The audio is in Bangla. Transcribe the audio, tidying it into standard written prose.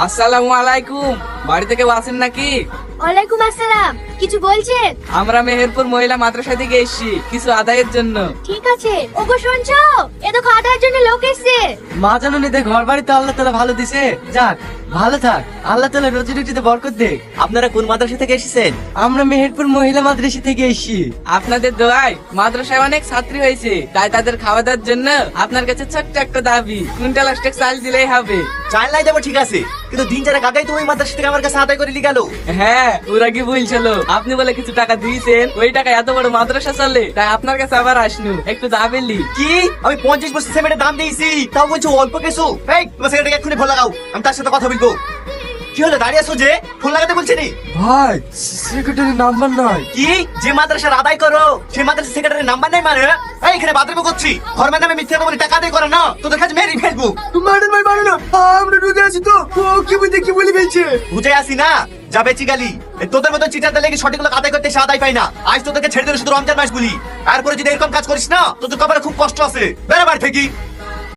আসসালামু আলাইকুম। বাড়ি থেকে আছেন নাকি? ওয়ালাইকুম আসসালাম। কিছু বলছেন? আমরা মেহেরপুর মহিলা মাদ্রাসা থেকে এসেছি কিছু আদায়ের জন্য। ঠিক আছে। ওগো শুনছো? এ দেখো আদার জন্য লোক এসছে। মা জানো নিতে ঘর বাড়িতে আল্লাহ তাআলা ভালো দিছে। যাক ভালো থাক, আল্লাহ তাআলা রুজি রুটিতে বরকত দেখ। আপনারা কোন মাদ্রাসা থেকে এসেছেন? আমরা মেহেরপুর মহিলা মাদ্রাসা থেকে এসেছি। আপনাদের দোয়ায় মাদ্রাসায় অনেক ছাত্রী হয়েছে, তাই তাদের খাওয়া দাওয়ার জন্য আপনার কাছে ছোট্ট একটা দাবি, কুইন্টাল অষ্টেক চাল দিলেই হবে। চাল নাই দেবো ঠিক আছে, কিন্তু দিন চারেক আগেই তো ওই মাদ্রাসা থেকে আমার কাছে আদায় করে নিয়ে গেল। হ্যাঁ, ওরা কি বলছিল আপনি বলে কিছু টাকা দিয়েছেন, ওই টাকা এত বড় মাদ্রাসা চলে, তাই আপনার কাছে আবার আসনু একটু দাবেলি। কি আমি 50 বছর সিমেন্টের দাম দিয়েছি, তাও বলছো অল্প কিছু? এই তোমার সেক্রেটারি এক্ষুনি ফোন লাগাও, আমি তার সাথে কথা বলবো। কি হলো দাঁড়িয়ে আছো যে? ফোন লাগাতে বলছি নি? ভাই সেক্রেটারি নাম্বার নাই। কি যে মাদ্রাসার আদায় করো সেই মাদ্রাসার সেক্রেটারির নাম্বার নাই মানে? এই এখানে বাদরামো করছি, ঘরের নামে মিথ্যা কথা বলে টাকা আদায় করে না, তোদের কাছে মেরে ফেলবো। ম্যাডাম ভাই মারো না, আমরা রুজে আছি তো। ও কি বুঝে কি বলি বলছে? বুঝে আসি না যা বেচি গালি। এই তোদের মতো চিটারদের লেগে সঠিক লোক আদায় করতে সে আদায় পাই না। আজ তোদেরকে ছেড়ে দিলে শুধু রমজান মাস বলি, তারপরে যদি এরকম কাজ করিস না তোদের কপালে খুব কষ্ট আছে। বেরো বাড়ি থেকে।